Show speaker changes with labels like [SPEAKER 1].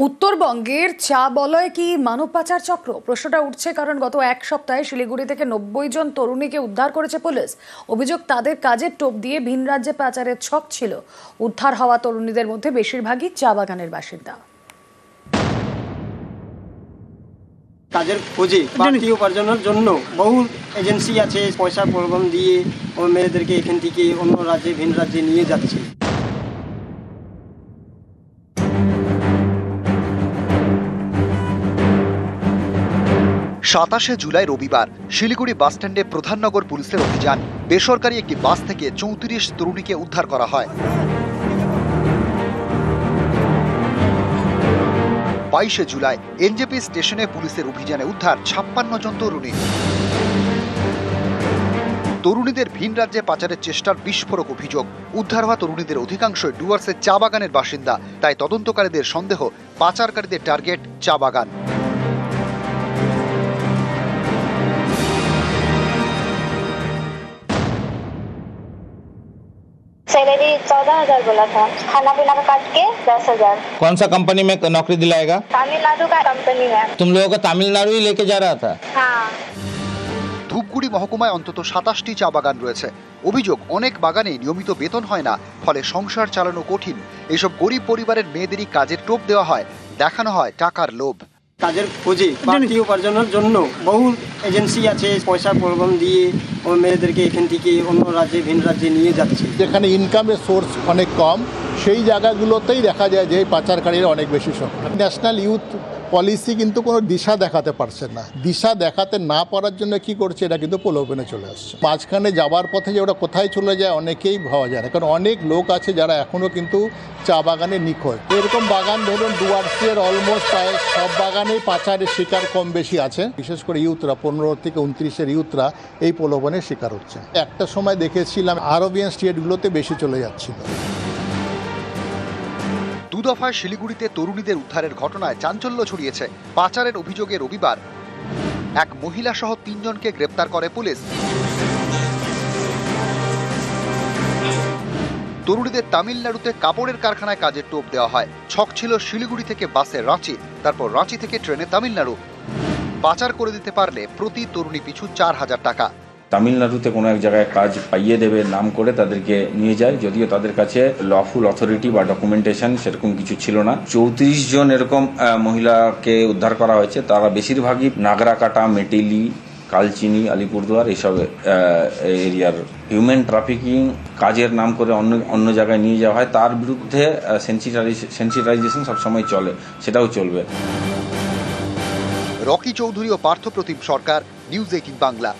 [SPEAKER 1] উত্তরবঙ্গের চা বলয় কি মানব পাচার চক্র? প্রশ্নটা উঠছে কারণ গত এক সপ্তাহে শিলিগুড়ি থেকে 90 জন তরুণীকে উদ্ধার করেছে পুলিশ। অভিযোগ, তাদের কাজের টোপ দিয়ে ভিন রাজ্যে পাচারের ছক ছিল। উদ্ধার হওয়া তরুণীদের মধ্যে বেশিরভাগই চা বাগানের বাসিন্দা।
[SPEAKER 2] কাজের খোঁজে বাড়তি উপার্জনের জন্য বহু এজেন্সি আছে, পয়সা প্রলোভন দিয়ে ও মেয়েদেরকে এখান থেকে অন্য রাজ্যে ভিন রাজ্যে নিয়ে যাচ্ছে।
[SPEAKER 3] সাতাশে জুলাই রবিবার শিলিগুড়ি বাসস্ট্যান্ডে প্রধাননগর পুলিশের অভিযান। বেসরকারি একটি বাস থেকে 34 তরুণীকে উদ্ধার করা হয়। 22শে জুলাই এনজেপি স্টেশনে পুলিশের অভিযানে উদ্ধার 56 জন তরুণী। তরুণীদের ভিন রাজ্যে পাচারের চেষ্টার বিস্ফোরক অভিযোগ। উদ্ধার হওয়া তরুণীদের অধিকাংশই ডুয়ার্সের চা বাগানের বাসিন্দা। তাই তদন্তকারীদের সন্দেহ, পাচারকারীদের টার্গেট চা বাগান।
[SPEAKER 4] सैलरी 14,000 बोला था, खाना पीना का काट के 10,000।
[SPEAKER 5] कौन सा कंपनी में नौकरी दिलाएगा?
[SPEAKER 4] तमिलनाडु का कंपनी में।
[SPEAKER 5] तुम लोगों को तमिलनाडु ही लेके जा रहा था?
[SPEAKER 4] हाँ।
[SPEAKER 3] ধূপগুড়ি মহকুমায় অন্তত 27টি চা বাগান রয়েছে। অভিযোগ, অনেক বাগানে নিয়মিত বেতন হয় না, ফলে সংসার চালানো কঠিন। এইসব গরিব পরিবারের মেয়েদেরই কাজের টোপ দেওয়া হয়, দেখানো হয় টাকার লোভ।
[SPEAKER 2] কাজের খোঁজে বাড়তি উপার্জনের জন্য বহু এজেন্সি আছে, পয়সা প্রলোভন দিয়ে ও মেয়েদেরকে এখান থেকে অন্য রাজ্যে ভিন রাজ্যে নিয়ে যাচ্ছে।
[SPEAKER 6] যেখানে ইনকামের সোর্স অনেক কম, সেই জায়গাগুলোতেই দেখা যায় যে পাচারকারীরা অনেক বেশি সংখ্যা। ন্যাশনাল ইউথ পলিসি কিন্তু কোনো দিশা দেখাতে পারছে না। দিশা দেখাতে না পারার জন্য কি করছে, এটা কিন্তু প্রলোভনে চলে আসছে। মাঝখানে যাওয়ার পথে যে ওরা কোথায় চলে যায় অনেকেই ভাবা যায় না, কারণ অনেক লোক আছে যারা এখনও কিন্তু চা বাগানে নিখোঁজ। এরকম বাগান ধরুন ডুয়ার্সের অলমোস্ট প্রায় সব বাগানেই পাচারের শিকার কম বেশি আছে। বিশেষ করে ইউথরা 15 থেকে 29-এর ইউথরা এই প্রলোভনের শিকার হচ্ছে। একটা সময় দেখেছিলাম আরবিয়ান স্টেটগুলোতে বেশি চলে যাচ্ছিল।
[SPEAKER 3] দুদফায় শিলিগুড়িতে তরুণীদের উদ্ধারের ঘটনায় চাঞ্চল্য ছড়িয়েছে। পাচারের অভিযোগে রবিবার এক মহিলা সহ 3 জনকে গ্রেপ্তার করে পুলিশ। তরুণীদের তামিলনাড়ুতে কাপড়ের কারখানায় কাজের টোপ দেওয়া হয়। ছক ছিল শিলিগুড়ি থেকে বাসে রাঁচি, তারপর রাঁচি থেকে ট্রেনে তামিলনাড়ু। পাচার করে দিতে পারলে প্রতি তরুণী পিছু 4,000 টাকা।
[SPEAKER 7] তামিলনাড়ুতে কোনো এক জায়গায় কাজ পাইয়ে দেবে নাম করে তাদেরকে নিয়ে যায়, যদিও তাদের কাছে লফুল অথরিটি বা ডকুমেন্টেশন সেরকম কিছু ছিল না। 34 জন এরকম মহিলাকে উদ্ধার করা হয়েছে। তারা বেশিরভাগই নাগরাকাটা, মেটেলি, কালচিনি, আলিপুরদুয়ার এইসব এরিয়ার। হিউম্যান ট্রাফিকিং কাজের নাম করে অন্য জায়গায় নিয়ে যাওয়া হয়, তার বিরুদ্ধে সেন্সিটাইজেশন সবসময় চলে, সেটাও চলবে।
[SPEAKER 3] রকি চৌধুরী ও পার্থপ্রতিম সরকার, নিউজ 18 বাংলা।